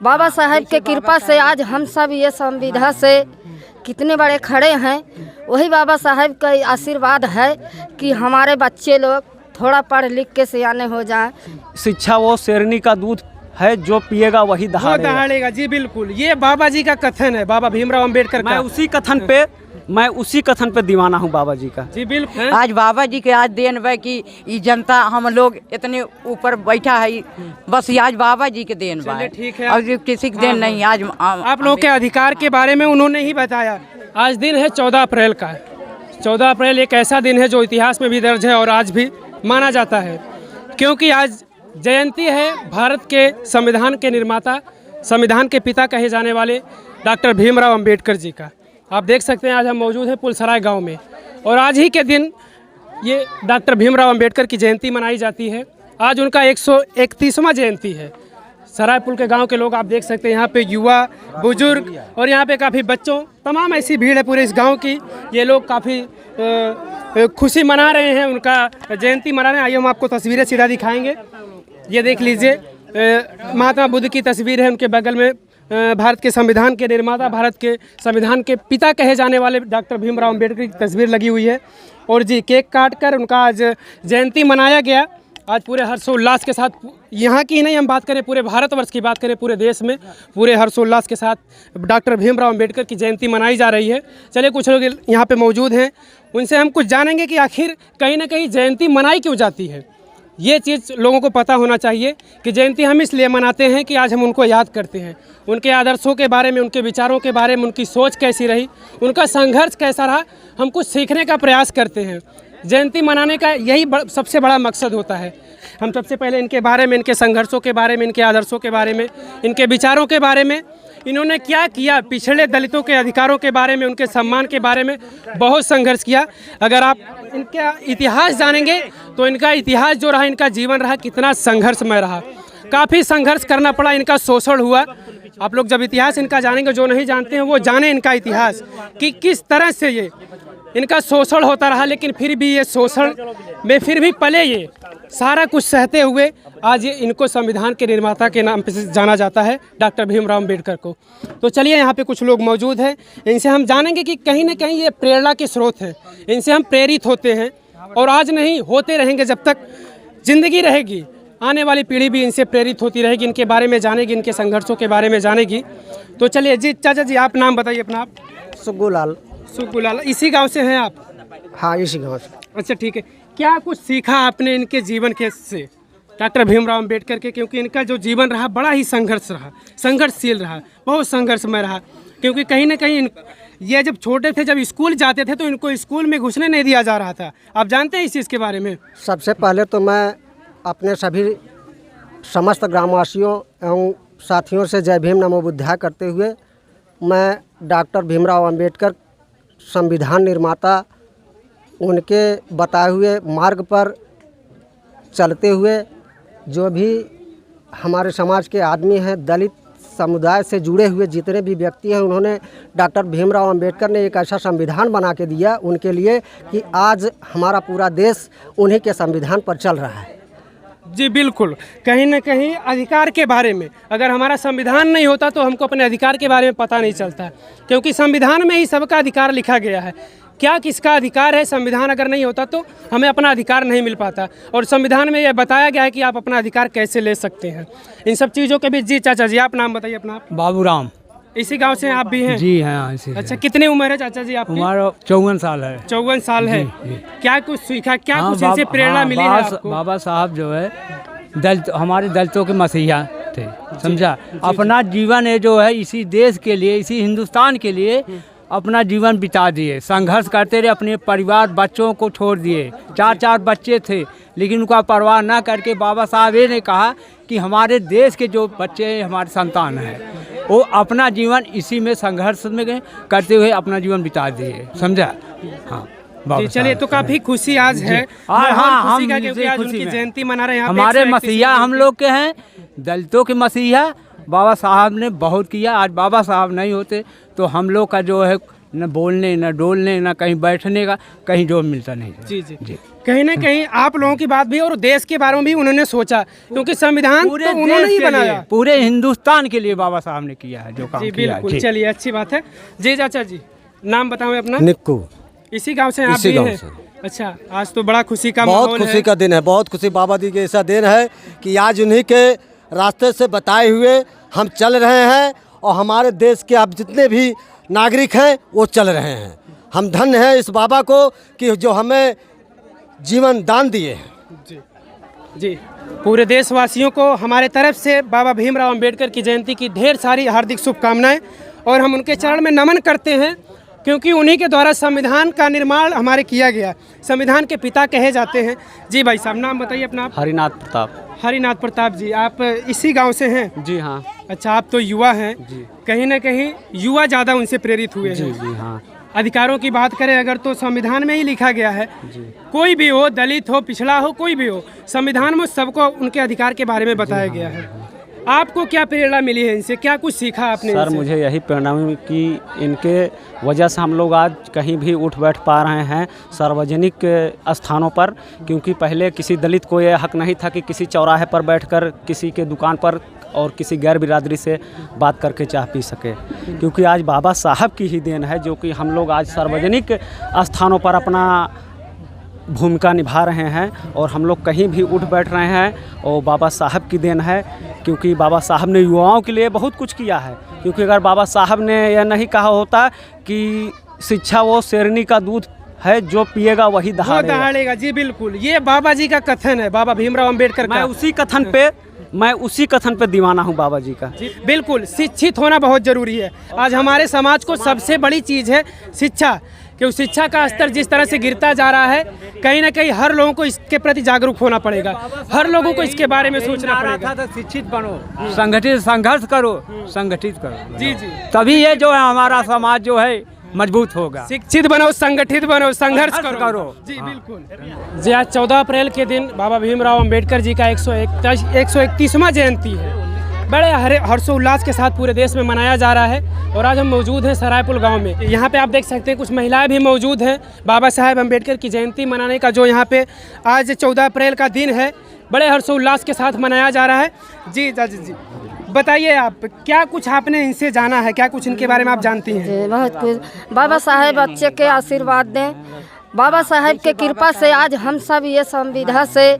बाबा साहेब के कृपा से आज हम सब ये संविधा से कितने बड़े खड़े हैं। वही बाबा साहेब का आशीर्वाद है कि हमारे बच्चे लोग थोड़ा पढ़ लिख के सियाने हो जाएं। शिक्षा वो शेरनी का दूध है, जो पिएगा वही दहाड़ेगा। जी बिल्कुल, ये बाबा जी का कथन है, बाबा भीमराव अंबेडकर का। मैं उसी कथन पे दीवाना हूँ बाबा जी का। जी बिल्कुल। आज बाबा जी के आज देन है कि ये जनता हम लोग इतने ऊपर बैठा है, बस ये आज बाबा जी के देन है। ठीक है, और किसी के देन नहीं। आज आप लोग के अधिकार के बारे में उन्होंने ही बताया। आज दिन है 14 अप्रैल का। 14 अप्रैल एक ऐसा दिन है जो इतिहास में भी दर्ज है और आज भी माना जाता है, क्योंकि आज जयंती है भारत के संविधान के निर्माता, संविधान के पिता कहे जाने वाले डॉक्टर भीमराव अंबेडकर जी का। आप देख सकते हैं आज हम मौजूद हैं पुलसराय गांव में, और आज ही के दिन ये डॉक्टर भीमराव अंबेडकर की जयंती मनाई जाती है। आज उनका 131वां जयंती है। सरायपुल के गांव के लोग आप देख सकते हैं, यहाँ पे युवा, बुजुर्ग और यहाँ पे काफ़ी बच्चों, तमाम ऐसी भीड़ है पूरे इस गांव की। ये लोग काफ़ी खुशी मना रहे हैं, उनका जयंती मना रहे हैं। आइए हम आपको तस्वीरें सीधा दिखाएंगे। ये देख लीजिए, महात्मा बुद्ध की तस्वीर है, उनके बगल में भारत के संविधान के निर्माता, भारत के संविधान के पिता कहे जाने वाले डॉक्टर भीमराव अंबेडकर की तस्वीर लगी हुई है। और जी केक काट कर उनका आज जयंती मनाया गया। आज पूरे हर्षोल्लास के साथ, यहाँ की नहीं हम बात करें, पूरे भारतवर्ष की बात करें, पूरे देश में पूरे हर्षोल्लास के साथ डॉक्टर भीमराव अंबेडकर की जयंती मनाई जा रही है। चलिए कुछ लोग यहाँ पे मौजूद हैं, उनसे हम कुछ जानेंगे कि आखिर कहीं ना कहीं जयंती मनाई क्यों जाती है। ये चीज़ लोगों को पता होना चाहिए कि जयंती हम इसलिए मनाते हैं कि आज हम उनको याद करते हैं, उनके आदर्शों के बारे में, उनके विचारों के बारे में, उनकी सोच कैसी रही, उनका संघर्ष कैसा रहा, हम कुछ सीखने का प्रयास करते हैं। जयंती मनाने का यही सबसे बड़ा मकसद होता है। हम सबसे पहले इनके बारे में, इनके संघर्षों के बारे में, इनके आदर्शों के बारे में, इनके विचारों के बारे में, इन्होंने क्या किया, पिछड़े दलितों के अधिकारों के बारे में, उनके सम्मान के बारे में बहुत संघर्ष किया। अगर आप इनका इतिहास जानेंगे तो इनका इतिहास जो रहा, इनका जीवन रहा, कितना संघर्षमय रहा। काफ़ी संघर्ष करना पड़ा, इनका शोषण हुआ। आप लोग जब इतिहास इनका जानेंगे, जो नहीं जानते हैं वो जाने इनका इतिहास कि किस तरह से ये इनका शोषण होता रहा, लेकिन फिर भी ये शोषण में फिर भी पले, ये सारा कुछ सहते हुए आज ये इनको संविधान के निर्माता के नाम पे जाना जाता है, डॉक्टर भीमराव अंबेडकर को। तो चलिए यहाँ पे कुछ लोग मौजूद हैं, इनसे हम जानेंगे कि कहीं ना कहीं ये प्रेरणा के स्रोत हैं, इनसे हम प्रेरित होते हैं और आज नहीं होते रहेंगे, जब तक जिंदगी रहेगी आने वाली पीढ़ी भी इनसे प्रेरित होती रहेगी, इनके बारे में जानेगी, इनके संघर्षों के बारे में जानेगी। तो चलिए जी, चाचा जी आप नाम बताइए अपना। आप? सुग्गूलाल। सुग्गूलाल, इसी गाँव से हैं आप? हाँ, इसी गाँव से। अच्छा ठीक है, क्या कुछ सीखा आपने इनके जीवन के से, डॉक्टर भीमराव अंबेडकर के? क्योंकि इनका जो जीवन रहा बड़ा ही संघर्ष रहा, संघर्षशील रहा, बहुत संघर्षमय रहा। क्योंकि कहीं ना कहीं ये जब छोटे थे, जब स्कूल जाते थे, तो इनको स्कूल में घुसने नहीं दिया जा रहा था। आप जानते हैं इस चीज़ के बारे में? सबसे पहले तो मैं अपने सभी समस्त ग्रामवासियों एवं साथियों से जय भीम नमो बुद्धाय करते हुए, मैं डॉक्टर भीमराव अंबेडकर संविधान निर्माता, उनके बताए हुए मार्ग पर चलते हुए जो भी हमारे समाज के आदमी हैं, दलित समुदाय से जुड़े हुए जितने भी व्यक्ति हैं, उन्होंने डॉक्टर भीमराव अंबेडकर ने एक ऐसा संविधान बना के दिया उनके लिए कि आज हमारा पूरा देश उन्हीं के संविधान पर चल रहा है। जी बिल्कुल, कहीं ना कहीं अधिकार के बारे में, अगर हमारा संविधान नहीं होता तो हमको अपने अधिकार के बारे में पता नहीं चलता, क्योंकि संविधान में ही सबका अधिकार लिखा गया है। क्या किसका अधिकार है, संविधान अगर नहीं होता तो हमें अपना अधिकार नहीं मिल पाता। और संविधान में यह बताया गया है कि आप अपना अधिकार कैसे ले सकते हैं, इन सब चीज़ों के बीच। जी चाचा जी आप नाम बताइए अपना। बाबूराम। इसी गांव से आप भी हैं? जी हाँ, इसी। अच्छा, कितनी उम्र है चाचा जी आपकी? हमारा 54 साल है। 54 साल है। क्या कुछ सीखा, क्या कुछ इनसे प्रेरणा मिली है आपको? बाबा साहब जो है दलित, हमारे दलितों के मसीहा थे, समझा। अपना जीवन है जो है इसी देश के लिए, इसी हिंदुस्तान के लिए अपना जीवन बिता दिए, संघर्ष करते रहे, अपने परिवार बच्चों को छोड़ दिए। 4 बच्चे थे, लेकिन उनका परवाह ना करके बाबा साहब ये ने कहा कि हमारे देश के जो बच्चे हमारे संतान हैं, वो अपना जीवन इसी में संघर्ष में करते हुए अपना जीवन बिता दिए, समझा। हाँ चलिए, तो काफी खुशी आज है। हाँ, हम क्योंकि आज उनकी जयंती मना रहे हैं। हमारे मसीहा हम लोग के हैं, दलितों के मसीहा। बाबा साहब ने बहुत किया, आज बाबा साहब नहीं होते तो हम लोग का जो है न बोलने न डोलने न कहीं बैठने का कहीं जॉब मिलता नहीं था। जी कहीं ना कहीं आप लोगों की बात भी और देश के बारे में भी उन्होंने सोचा, क्योंकि संविधान तो उन्होंने ही बनाया, पूरे हिंदुस्तान के लिए बाबा साहब ने किया है जो काम जी किया है। बिल्कुल। चलिए अच्छी बात है। जी चाचा जी, नाम बताओ अपना। निक्कू। इसी गांव से आप इसी भी गांव हैं? से। अच्छा, आज तो बड़ा खुशी का बहुत माहौल खुशी है। का दिन है, बहुत खुशी। बाबा जी के ऐसा दिन है कि आज उन्हीं के रास्ते से बताए हुए हम चल रहे हैं और हमारे देश के अब जितने भी नागरिक हैं वो चल रहे हैं। हम धन्य हैं इस बाबा को कि जो हमें जीवन दान दिए हैं। जी पूरे देशवासियों को हमारे तरफ से बाबा भीमराव अंबेडकर की जयंती की ढेर सारी हार्दिक शुभकामनाएं, और हम उनके चरण में नमन करते हैं, क्योंकि उन्हीं के द्वारा संविधान का निर्माण हमारे किया गया। संविधान के पिता कहे जाते हैं। जी भाई साहब, नाम बताइए अपना। हरिनाथ प्रताप। हरिनाथ प्रताप जी, आप इसी गांव से हैं? जी हाँ। अच्छा, आप तो युवा हैं, कहीं ना कहीं युवा ज़्यादा उनसे प्रेरित हुए हैं। जी हाँ। अधिकारों की बात करें अगर, तो संविधान में ही लिखा गया है, कोई भी हो, दलित हो, पिछड़ा हो, कोई भी हो, संविधान में सबको उनके अधिकार के बारे में बताया गया है। आपको क्या प्रेरणा मिली है इनसे, क्या कुछ सीखा आपने सर, इनसे? मुझे यही प्रेरणा मिली कि इनके वजह से हम लोग आज कहीं भी उठ बैठ पा रहे हैं सार्वजनिक स्थानों पर, क्योंकि पहले किसी दलित को यह हक नहीं था कि किसी चौराहे पर बैठकर किसी के दुकान पर और किसी गैर बिरादरी से बात करके चाय पी सके। क्योंकि आज बाबा साहब की ही देन है जो कि हम लोग आज सार्वजनिक स्थानों पर अपना भूमिका निभा रहे हैं और हम लोग कहीं भी उठ बैठ रहे हैं, और बाबा साहब की देन है। क्योंकि बाबा साहब ने युवाओं के लिए बहुत कुछ किया है। क्योंकि अगर बाबा साहब ने यह नहीं कहा होता कि शिक्षा वो शेरनी का दूध है, जो पिएगा वही दहाड़ेगा। जी बिल्कुल, ये बाबा जी का कथन है, बाबा भीमराव अंबेडकर का। मैं उसी कथन पे दीवाना हूँ बाबा जी का। जी बिल्कुल, शिक्षित होना बहुत ज़रूरी है। आज हमारे समाज को सबसे बड़ी चीज़ है शिक्षा, क्योंकि शिक्षा का स्तर जिस तरह से गिरता जा रहा है, कहीं ना कहीं हर लोगों को इसके प्रति जागरूक होना पड़ेगा, हर लोगों को इसके बारे में सोचना पड़ेगा। शिक्षित बनो, संगठित संघर्ष करो, संगठित करो। जी, तभी ये जो है हमारा समाज जो है मजबूत होगा। शिक्षित बनो, संगठित बनो, संघर्ष करो। जी बिल्कुल। जी, आज 14 अप्रैल के दिन बाबा भीमराव अंबेडकर जी का 131वां जयंती है। बड़े हर्षोल्लास के साथ पूरे देश में मनाया जा रहा है, और आज हम मौजूद हैं सरायपुर गांव में। यहाँ पे आप देख सकते हैं कुछ महिलाएं भी मौजूद हैं। बाबा साहेब अंबेडकर की जयंती मनाने का जो यहाँ पे आज 14 अप्रैल का दिन है, बड़े हर्षोल्लास के साथ मनाया जा रहा है। जी जी, बताइए आप, क्या कुछ आपने इनसे जाना है, क्या कुछ इनके बारे में आप जानती हैं? जी, बहुत कुछ। बाबा साहेब बच्चे के आशीर्वाद दें। बाबा साहेब के कृपा से आज हम सब ये संविधा से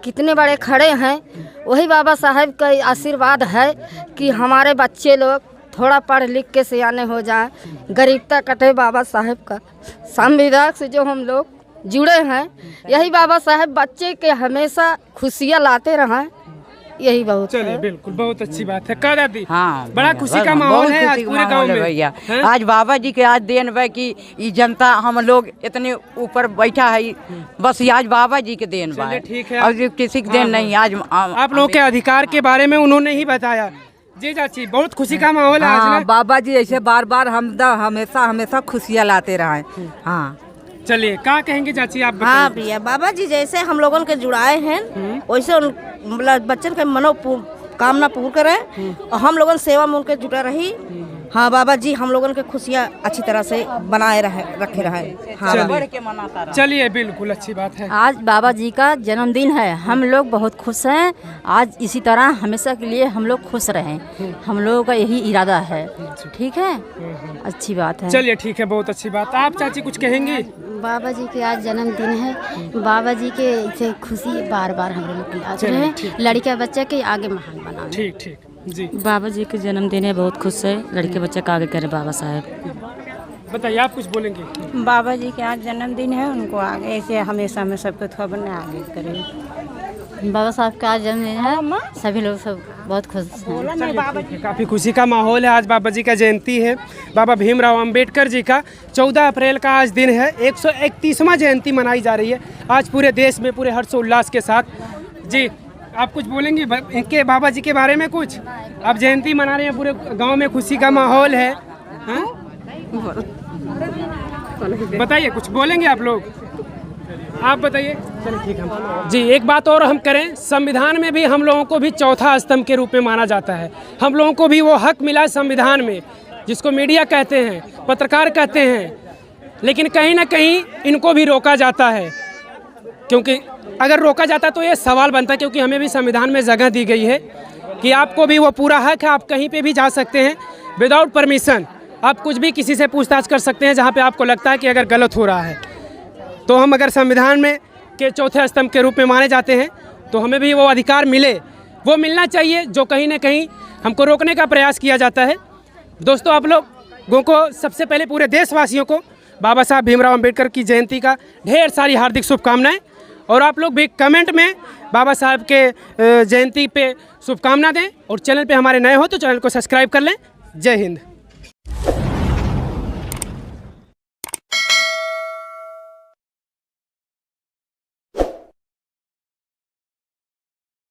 कितने बड़े खड़े हैं। वही बाबा साहेब का आशीर्वाद है कि हमारे बच्चे लोग थोड़ा पढ़ लिख के सियाने हो जाएं, गरीबता कटे। बाबा साहेब का संविधान से जो हम लोग जुड़े हैं, यही बाबा साहेब बच्चे के हमेशा खुशियाँ लाते रहें, यही बहुत चलिए है। बिल्कुल, बहुत अच्छी बात है। का दादी? हाँ, बड़ा खुशी का माहौल है आज पूरे गांव में भैया। हैं? आज बाबा जी के आज देन है कि ये जनता हम लोग इतने ऊपर बैठा है, बस ये आज बाबा जी के देन बा। चलिए ठीक है। और किसी के देन नहीं। आज आप लोगों के अधिकार के बारे में उन्होंने ही बताया। जी चाची, बहुत खुशी का माहौल है आज ना? बाबा जी ऐसे बार बार हम हमेशा खुशियाँ लाते रहे। हाँ, चलिए, क्या कहेंगे चाची आप? हाँ भैया, बाबा जी जैसे हम लोगों के जुड़ाए हैं, वैसे मतलब बच्चन के कामना पूर्ण करें, और हम लोगों सेवा में उनके जुटा रही। हाँ बाबा जी हम लोगों के खुशियाँ अच्छी तरह से बनाए रखे रहे। हाँ, चलिए बिल्कुल, अच्छी बात है। आज बाबा जी का जन्मदिन है, हम लोग बहुत खुश हैं। आज इसी तरह हमेशा के लिए हम लोग खुश रहें, हम लोगों का यही इरादा है। ठीक है, अच्छी बात है। चलिए ठीक है, बहुत अच्छी बात। आप चाची कुछ कहेंगी? बाबा जी के आज जन्मदिन है, बाबा जी के से खुशी बार बार हम लोग की आज रहे, लड़का बच्चा के आगे महान बना। ठीक ठीक जी। बाबा जी के जन्मदिन है, बहुत खुश है, लड़के बच्चे का आगे करे बाबा साहब। बताइए, आप कुछ बोलेंगे? बाबा जी के आज जन्मदिन है, उनको आगे ऐसे हमेशा में सबको थोड़ा बना आगे करें। बाबा साहब का आज जन्मदिन है, सभी लोग सब बहुत खुश हैं। काफ़ी खुशी का माहौल है। आज बाबा जी का जयंती है, बाबा भीमराव अंबेडकर जी का 14 अप्रैल का आज दिन है। 131वां जयंती मनाई जा रही है आज पूरे देश में, पूरे हर्षोल्लास के साथ। जी, आप कुछ बोलेंगे इनके बाबा जी के बारे में? कुछ आप जयंती मना रहे हैं, पूरे गांव में खुशी का माहौल है। बताइए, कुछ बोलेंगे आप लोग? आप बताइए। चलिए ठीक है जी। एक बात और हम करें, संविधान में भी हम लोगों को भी चौथा स्तंभ के रूप में माना जाता है। हम लोगों को भी वो हक मिला संविधान में जिसको मीडिया कहते हैं, पत्रकार कहते हैं, लेकिन कहीं ना कहीं इनको भी रोका जाता है। क्योंकि अगर रोका जाता तो ये सवाल बनता, क्योंकि हमें भी संविधान में जगह दी गई है कि आपको भी वो पूरा हक है, आप कहीं पे भी जा सकते हैं विदाउट परमिशन। आप कुछ भी किसी से पूछताछ कर सकते हैं जहाँ पे आपको लगता है कि अगर गलत हो रहा है। तो हम अगर संविधान में के चौथे स्तंभ के रूप में माने जाते हैं तो हमें भी वो अधिकार मिले, वो मिलना चाहिए जो कहीं ना कहीं हमको रोकने का प्रयास किया जाता है। दोस्तों, आप लोगों को सबसे पहले पूरे देशवासियों को बाबा साहब भीमराव अंबेडकर की जयंती का ढेर सारी हार्दिक शुभकामनाएं। और आप लोग भी कमेंट में बाबा साहब के जयंती पे शुभकामना दें, और चैनल पे हमारे नए हो तो चैनल को सब्सक्राइब कर लें। जय हिंद।